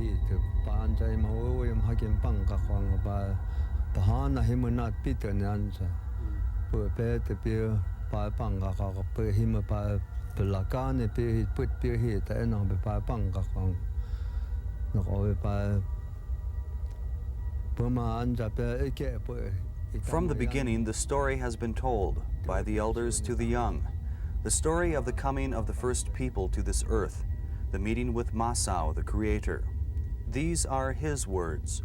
hi te paanjai mo yam hakin pangka kwang ba bahana himunat Peter nyanza pu pe te pi pa pangka ka pe him pa pelakane pi put pi hi te na be pa pangka kwang no ko pa puma anja pe eke pu. From the beginning, the story has been told by the elders to the young. The story of the coming of the first people to this earth, the meeting with Masao, the Creator. These are his words.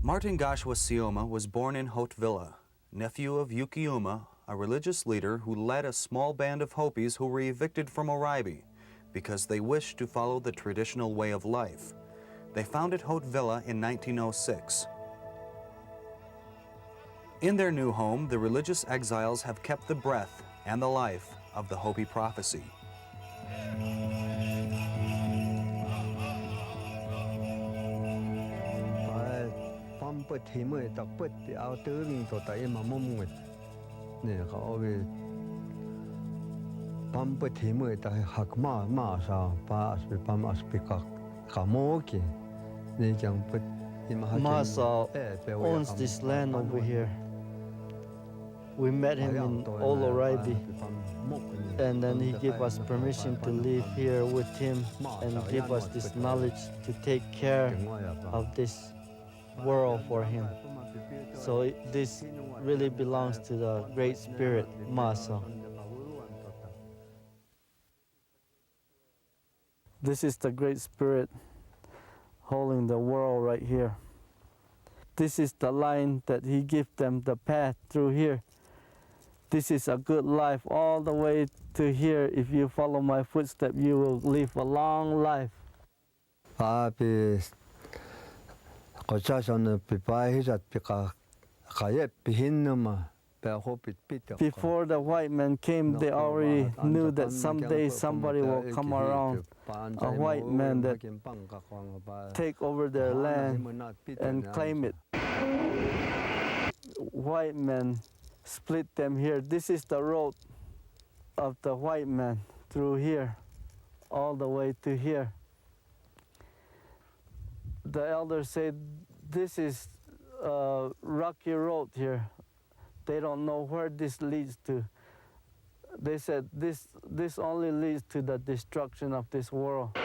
Martin Gashwa Sioma was born in Haute-Villa, nephew of Yukiuma, a religious leader who led a small band of Hopis who were evicted from Oraibi because they wished to follow the traditional way of life. They founded Haute-Villa in 1906. In their new home, the religious exiles have kept the breath and the life of the Hopi prophecy. Put him to put the outer to the moment. Near always pump him with a hakma masa pass with Pamas Picard Kamoki. They can put him Masa owns this land over here. We met him in Oraibi, and then he gave us permission to live here with him and give us this knowledge to take care of this world for him. So this really belongs to the Great Spirit, Masa. This is the Great Spirit holding the world right here. This is the line that he gave them the path through here. This is a good life all the way to here. If you follow my footsteps, you will live a long life. Before the white man came, they already knew that someday somebody will come around, a white man that take over their land and claim it. White men split them here. This is the road of the white man through here, all the way to here. The elders said this is a rocky road here. They don't know where this leads to. They said this only leads to the destruction of this world.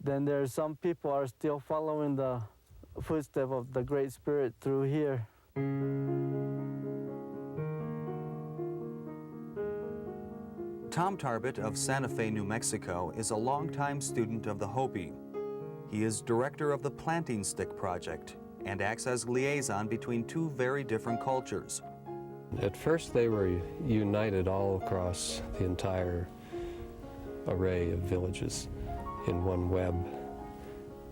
Then there are some people are still following the footsteps of the Great Spirit through here. Tom Tarbett of Santa Fe, New Mexico is a longtime student of the Hopi. He is director of the Planting Stick Project and acts as liaison between two very different cultures. At first they were united all across the entire array of villages in one web,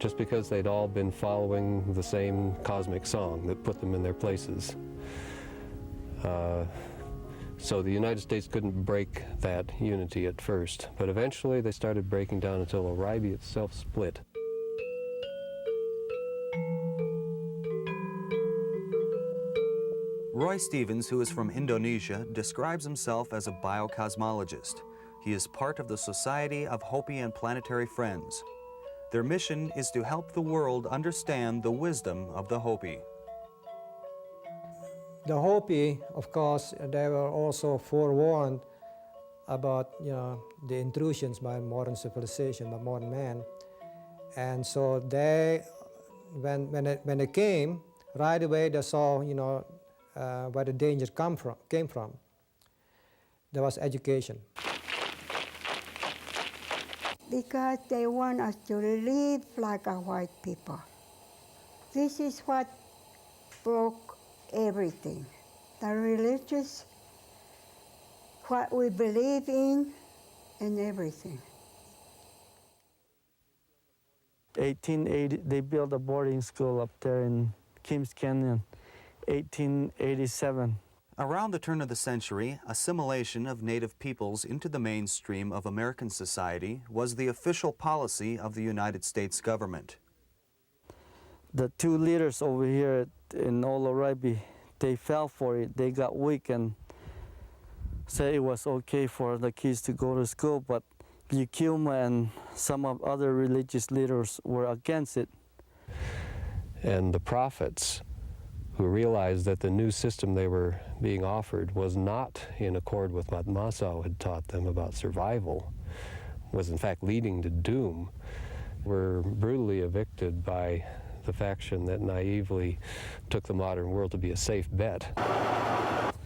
just because they'd all been following the same cosmic song that put them in their places. So the United States couldn't break that unity at first, but eventually they started breaking down until Oraibi itself split. Roy Stevens, who is from Indonesia, describes himself as a biocosmologist. He is part of the Society of Hopi and Planetary Friends. Their mission is to help the world understand the wisdom of the Hopi. The Hopi, of course, they were also forewarned about the intrusions by modern civilization, by modern man, and so they, when they came, right away they saw where the danger came from. There was education. Because they want us to live like our white people. This is what broke everything. The religious, what we believe in, and everything. 1880, they built a boarding school up there in Kim's Canyon. 1887, Around the turn of the century, assimilation of native peoples into the mainstream of American society was the official policy of the United States government. The two leaders over here in Oloraibi, they fell for it. They got weak and said it was okay for the kids to go to school, but Yukuma and some of other religious leaders were against it. And the prophets, who realized that the new system they were being offered was not in accord with what Masao had taught them about survival, was in fact leading to doom, were brutally evicted by the faction that naively took the modern world to be a safe bet.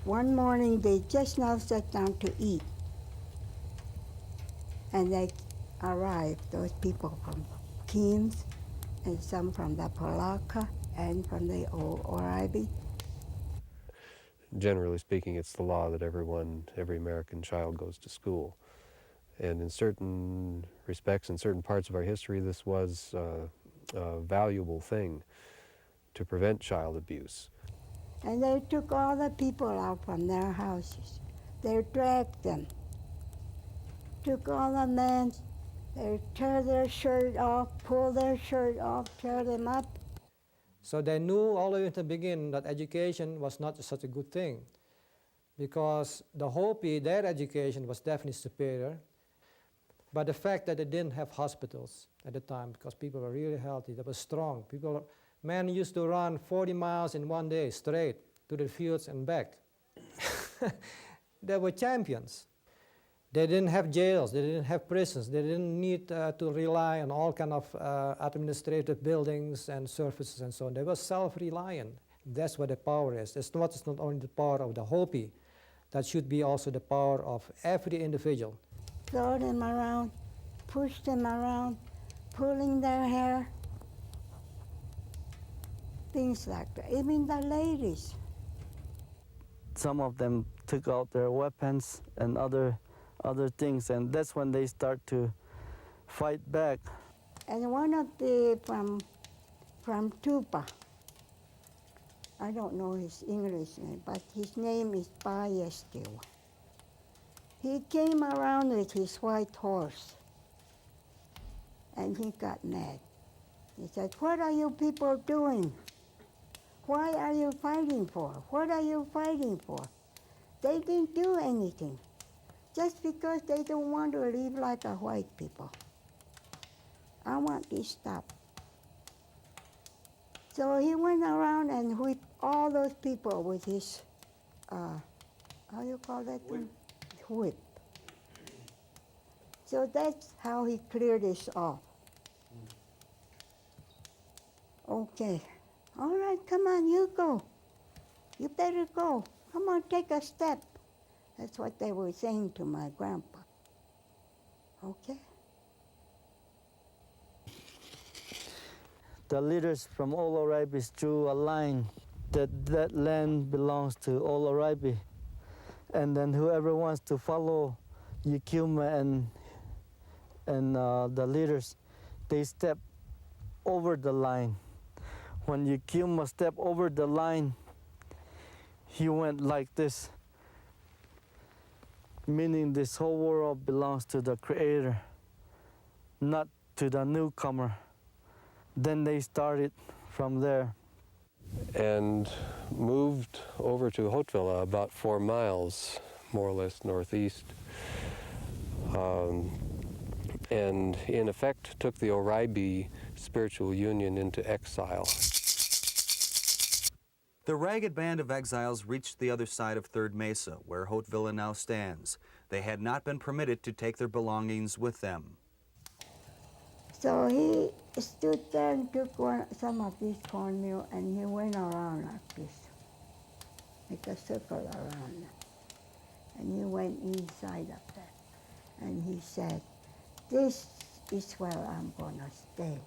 One morning they just now sat down to eat, and they arrived, those people from Keams and some from the Palaka and from the Oraibi. Generally speaking, it's the law that every American child goes to school. And in certain respects, in certain parts of our history, this was a valuable thing to prevent child abuse. And they took all the people out from their houses. They dragged them. Took all the men, they tear their shirt off, pull their shirt off, tear them up. So they knew all the way at the beginning that education was not such a good thing, because the Hopi, their education was definitely superior. But the fact that they didn't have hospitals at the time, because people were really healthy, they were strong. Men used to run 40 miles in one day straight to the fields and back. They were champions. They didn't have jails, they didn't have prisons, they didn't need to rely on all kind of administrative buildings and services and so on. They were self-reliant. That's what the power is. It's not only the power of the Hopi, that should be also the power of every individual. Throw them around, push them around, pulling their hair, things like that. Even the ladies. Some of them took out their weapons and other things, and that's when they start to fight back. And one of the from Tupa, I don't know his English name, but his name is Bayestiwa. He came around with his white horse, and he got mad. He said, "What are you people doing? Why are you fighting for? What are you fighting for?" They didn't do anything, just because they don't want to live like a white people. I want this stop. So he went around and whipped all those people with his, how you call that thing? Whip. So that's how he cleared this off. Okay. All right, come on, you go. You better go. Come on, take a step. That's what they were saying to my grandpa. Okay? The leaders from Oloraibi drew a line that land belongs to Oloraibi. And then whoever wants to follow Yukuma and the leaders, they step over the line. When Yukuma stepped over the line, he went like this, meaning this whole world belongs to the Creator, not to the newcomer. Then they started from there. And moved over to Hotvilla, about 4 miles, more or less northeast, and in effect took the Oraibi spiritual union into exile. The ragged band of exiles reached the other side of Third Mesa, where Hotvilla now stands. They had not been permitted to take their belongings with them. So he stood there and took some of this cornmeal, and he went around like this, make a circle around it. And he went inside of that. And he said, "This is where I'm gonna stay.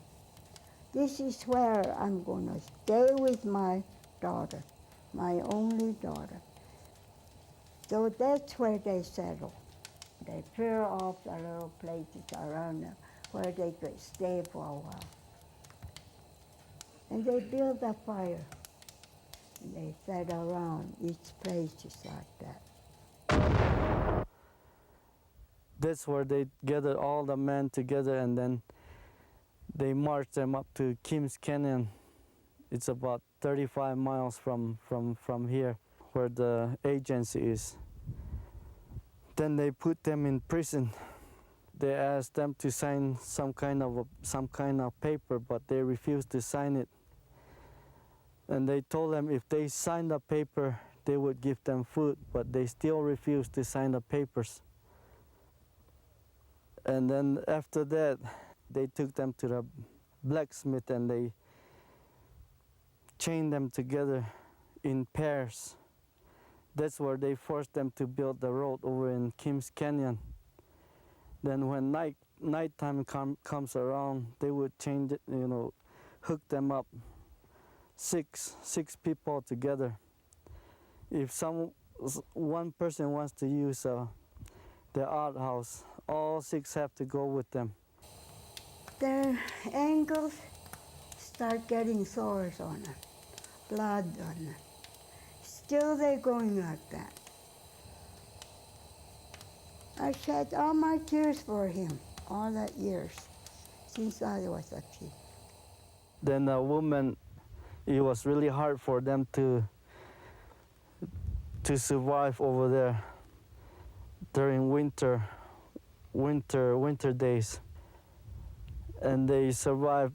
This is where I'm gonna stay with my daughter, my only daughter." So that's where they settled. They clear off the little places around them where they could stay for a while. And they built a fire. And they sat around each place just like that. That's where they gathered all the men together, and then they marched them up to Kim's Canyon. It's about 35 miles from here, where the agency is. Then they put them in prison. They asked them to sign some kind of paper, but they refused to sign it. And they told them if they signed the paper, they would give them food, but they still refused to sign the papers. And then after that, they took them to the blacksmith and they chained them together in pairs. That's where they forced them to build the road over in Kim's Canyon. Then when nighttime comes around, they would change it, hook them up, six people together. If one person wants to use the outhouse, all 6 have to go with them. Their ankles start getting sores on them, blood on them. Still they're going like that. I shed all my tears for him all that years since I was a kid. Then a woman, it was really hard for them to survive over there during winter days. And they survived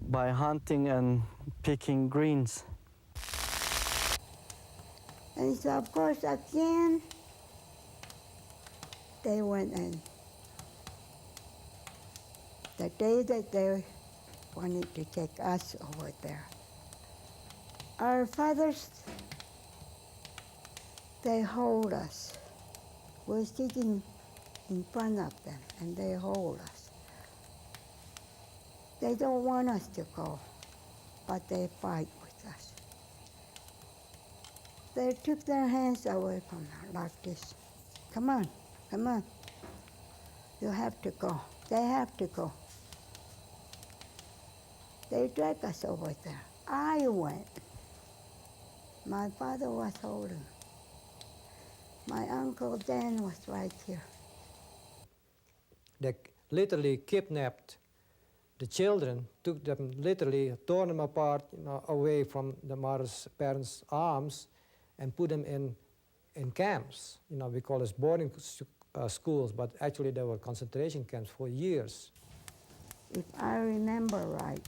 by hunting and picking greens. And so of course again, they went in. The day that they wanted to take us over there, our fathers, they hold us. We're sitting in front of them and they hold us. They don't want us to go, but they fight with us. They took their hands away from her like this. Come on, come on. You have to go. They have to go. They dragged us over there. I went. My father was holding. My Uncle Dan was right here. They literally kidnapped the children, took them literally, tore them apart, away from the parents' arms, and put them in camps. We call this boarding schools, but actually they were concentration camps for years. If I remember right,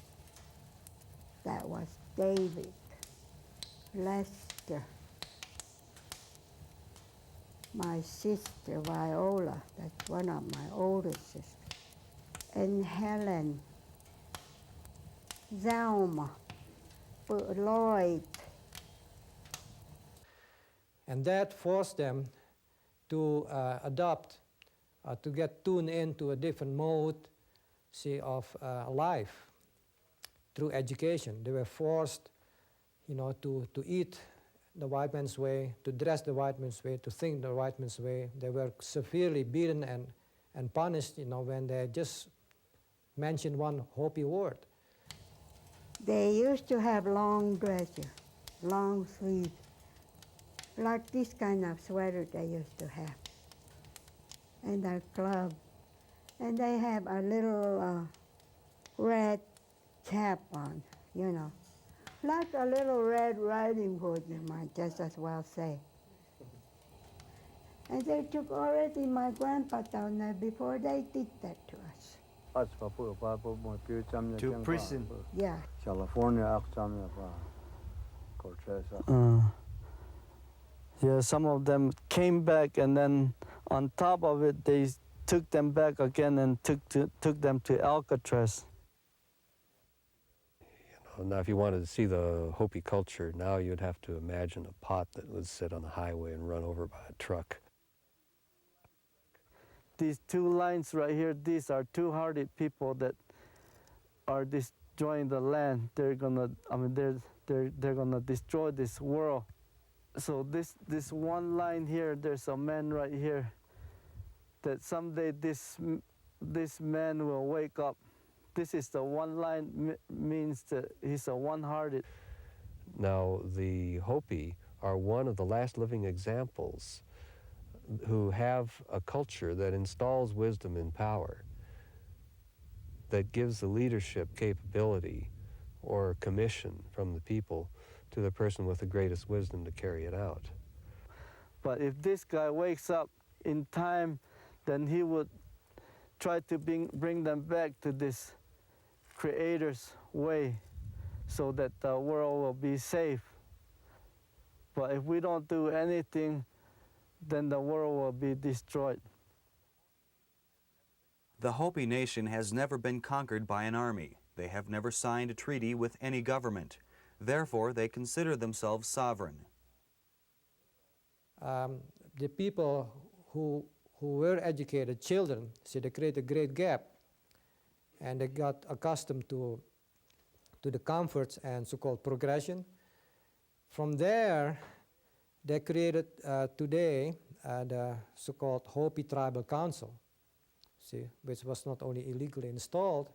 that was David, Lester, my sister Viola, that's one of my oldest sisters, and Helen, Zelma, Lloyd. And that forced them to adopt, to get tuned into a different mode, of life through education. They were forced, to eat the white man's way, to dress the white man's way, to think the white man's way. They were severely beaten and punished, when they just mentioned one Hopi word. They used to have long dresses, long sleeves, like this kind of sweater they used to have, and their club. And they have a little red cap on, like a little Red Riding Hood, you might just as well say. And they took already my grandpa down there before they did that to us. To prison. Yeah. California, Yeah, some of them came back, and then on top of it, they took them back again and took them to Alcatraz. Now, if you wanted to see the Hopi culture, now you'd have to imagine a pot that was set on the highway and run over by a truck. These 2 lines right here, these are 2-hearted people that are destroying the land. They're gonna destroy this world. So this one line here, there's a man right here that someday this man will wake up. This is the one line, means that he's a one-hearted. Now, the Hopi are one of the last living examples who have a culture that installs wisdom in power, that gives the leadership capability or commission from the people to the person with the greatest wisdom to carry it out. But if this guy wakes up in time, then he would try to bring them back to this Creator's way so that the world will be safe. But if we don't do anything, then the world will be destroyed. The Hopi nation has never been conquered by an army. They have never signed a treaty with any government. Therefore, they consider themselves sovereign. The people who were educated, children, see, they create a great gap, and they got accustomed to the comforts and so-called progression. From there, they created today the so-called Hopi Tribal Council, see, which was not only illegally installed,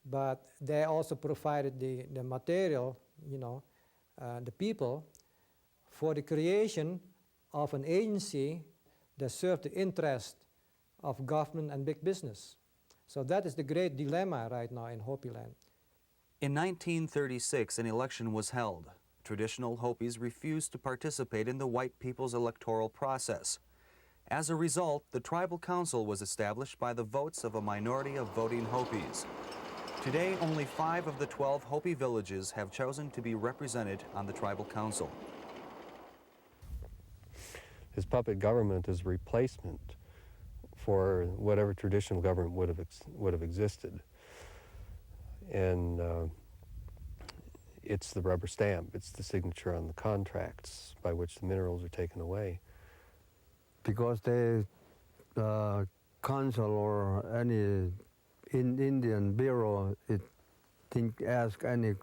but they also provided the material, the people, for the creation of an agency that served the interest of government and big business. So that is the great dilemma right now in Hopi land. In 1936, an election was held. Traditional Hopis refused to participate in the white people's electoral process. As a result, the tribal council was established by the votes of a minority of voting Hopis. Today, only 5 of the 12 Hopi villages have chosen to be represented on the tribal council. His puppet government is replacement for whatever traditional government would have existed. And it's the rubber stamp, it's the signature on the contracts by which the minerals are taken away. Because the council or any Indian bureau, it didn't ask any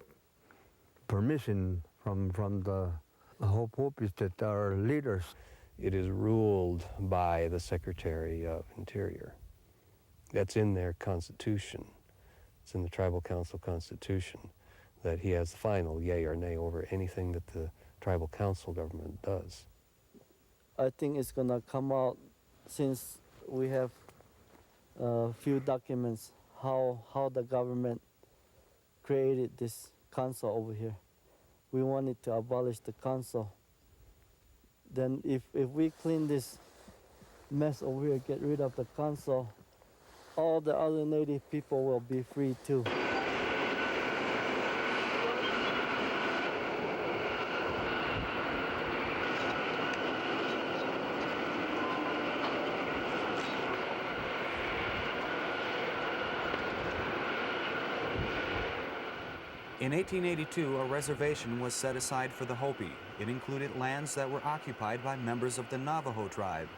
permission from the Hopis that are leaders. It is ruled by the Secretary of Interior. That's in their constitution. It's in the Tribal Council Constitution that he has the final yay or nay over anything that the Tribal Council government does. I think it's gonna come out since we have a few documents how the government created this council over here. We wanted to abolish the council. Then if we clean this mess over here, get rid of the council, all the other native people will be free too. In 1882, a reservation was set aside for the Hopi. It included lands that were occupied by members of the Navajo tribe.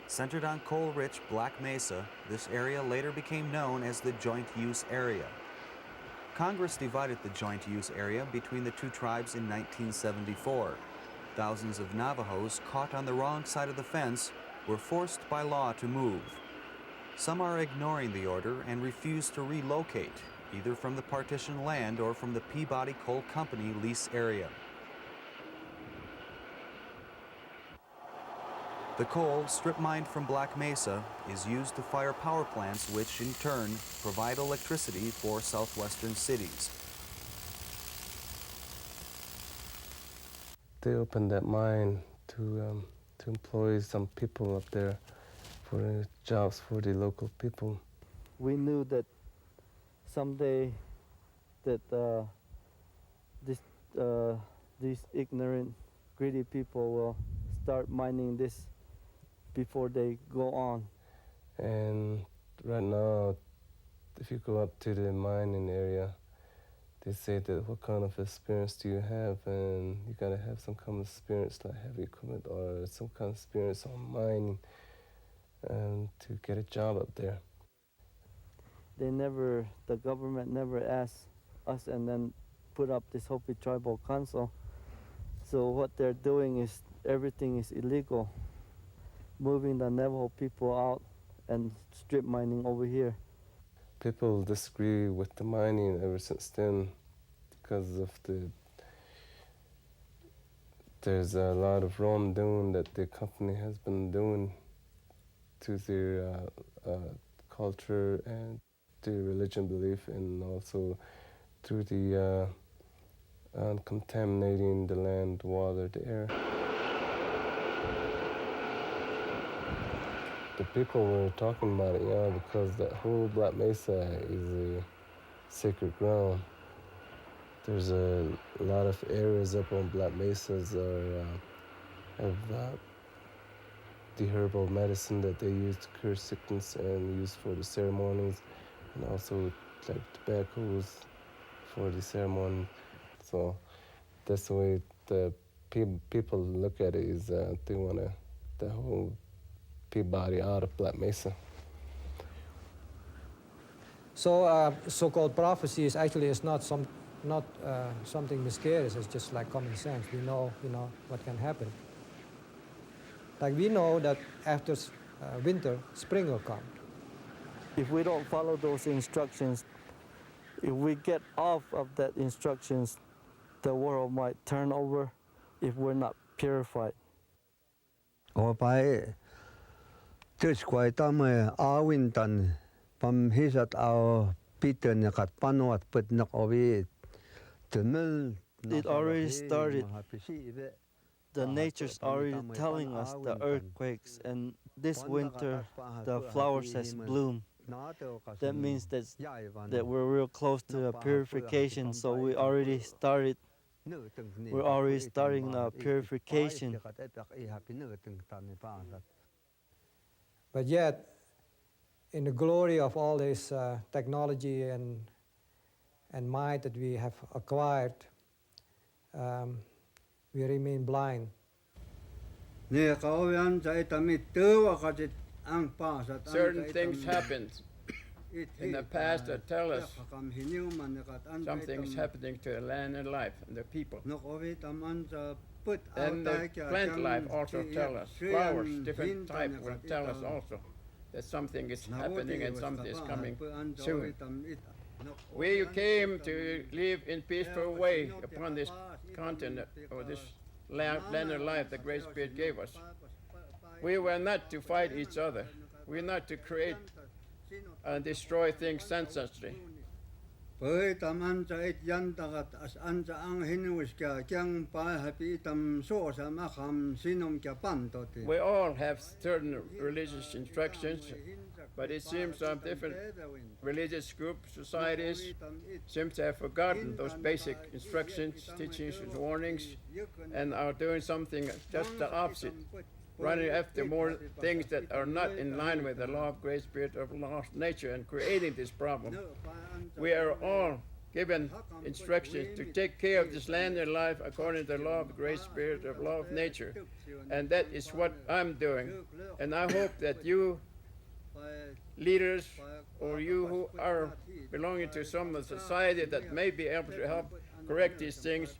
Centered on coal-rich Black Mesa, this area later became known as the Joint Use Area. Congress divided the Joint Use Area between the two tribes in 1974. Thousands of Navajos caught on the wrong side of the fence were forced by law to move. Some are ignoring the order and refuse to relocate, either from the partitioned land or from the Peabody Coal Company lease area. The coal, strip mined from Black Mesa, is used to fire power plants which, in turn, provide electricity for southwestern cities. They opened that mine to employ some people up there for jobs for the local people. We knew that someday that these ignorant, greedy people will start mining this before they go on. And right now, if you go up to the mining area, they say that what kind of experience do you have? And you gotta have some kind of experience like heavy equipment or some kind of experience on mining to get a job up there. The government never asked us and then put up this Hopi Tribal Council. So what they're doing is everything is illegal. Moving the Navajo people out and strip mining over here. People disagree with the mining ever since then because of there's a lot of wrongdoing that the company has been doing to their culture and their religion belief, and also through the contaminating the land, water, the air. The people were talking about it, yeah, because that whole Black Mesa is a sacred ground. There's a lot of areas up on Black Mesas have the herbal medicine that they use to cure sickness and use for the ceremonies, and also like tobaccos for the ceremony. So that's the way the people look at it, is they want the whole Peabody out of Black Mesa. So so-called prophecies actually is not something mysterious. It's just like common sense. We know what can happen. Like we know that after winter, spring will come. If we don't follow those instructions, if we get off of that instructions, the world might turn over if we're not purified. Opai tis kwai tame awintan pam hisat aw piten yakat panuat put nak ovi temel. It already started. The nature's already telling us the earthquakes, and this winter the flowers has bloomed. That means that we're real close to a purification, so we're already starting purification. But yet, in the glory of all this technology and might that we have acquired, we remain blind. Certain things happened in the past that tell us something is happening to the land and life and the people. And the plant life also tell us. Flowers, different type, will tell us also that something is happening and something is coming soon. We came to live in peaceful way upon this continent, or this land and life the Great Spirit gave us. We were not to fight each other. We're not to create and destroy things senselessly. We all have certain religious instructions, but it seems some different religious groups, societies, seem to have forgotten those basic instructions, teachings, and warnings, and are doing something just the opposite, running after more things that are not in line with the law of Great Spirit of law of nature and creating this problem. We are all given instructions to take care of this land and life according to the law of the Great Spirit of law of nature. And that is what I'm doing. And I hope that you leaders, or you who are belonging to some of the society that may be able to help correct these things,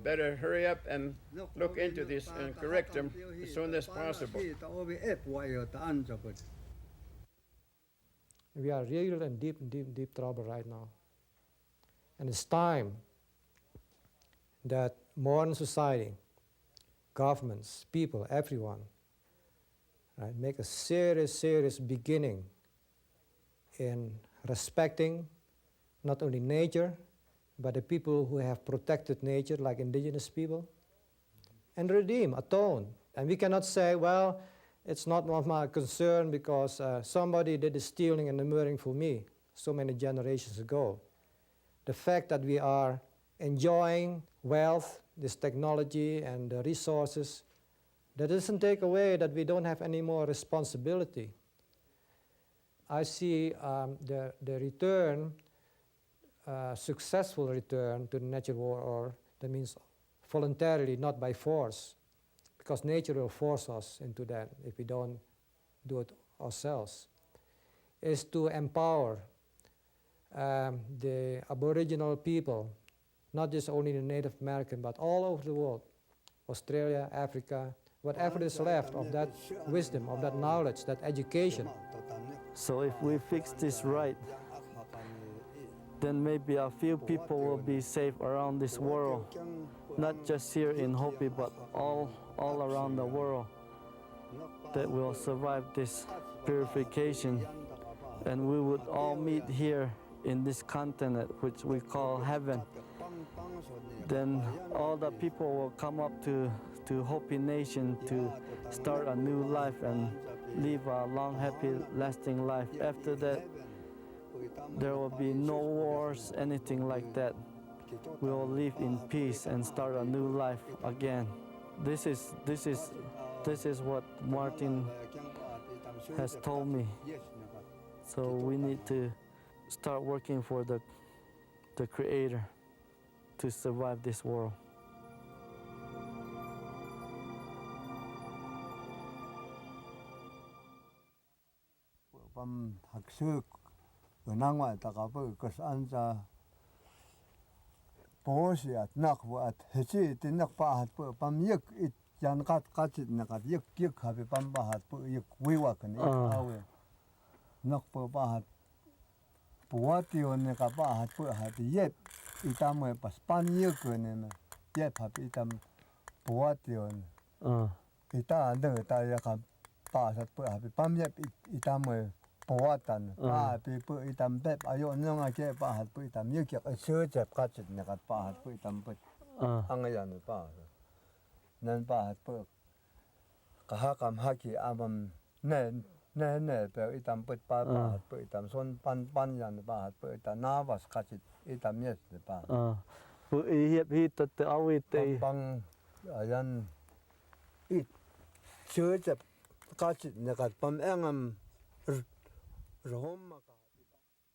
better hurry up and look into this and correct them as soon as possible. We are real in deep trouble right now. And it's time that modern society, governments, people, everyone, right, make a serious beginning in respecting not only nature, but the people who have protected nature, like indigenous people, and redeem, atone. And we cannot say, well, it's not of my concern because somebody did the stealing and the murdering for me so many generations ago. The fact that we are enjoying wealth, this technology and the resources, that doesn't take away that we don't have any more responsibility. I see the return, successful return to the natural order, that means voluntarily, not by force, because nature will force us into that if we don't do it ourselves, is to empower the Aboriginal people, not just only the Native American, but all over the world, Australia, Africa, whatever is left of that wisdom, of that knowledge, that education. So if we fix this right, then maybe a few people will be saved around this world, not just here in Hopi, but all around the world, that will survive this purification, and we would all meet here in this continent, which we call heaven. Then all the people will come up to Hopi Nation to start a new life and live a long, happy, lasting life. After that, there will be no wars, anything like that. We will live in peace and start a new life again. This is what Martin has told me. So we need to start working for the Creator to survive this world. Pam haksuk nangwa takapu kas anja posiat nakwa at heci tinak pahat pu pam yek it yan kat kachit nakat yek habi pam pahat pu yek wiwakan ik awe nak pu pahat puatio ne ka pahat pu hat yep itame pas pan yek ne yep habi itam puatio ita ande ta ya ka pasat pu habi pam yep itame puatan pa pi pu itam pep ayo nonga ke pahat pu itam yek sejep kachit nakat pahat pu itam pu angayan pa nan pahat pu kahakam haki amam ne pe itam pu pahat pu itam son pan yan pahat pu itam navas kachit itam yes pa pu hiep hi te awi te pang ayan it sejep kachit nakat pam engam Roma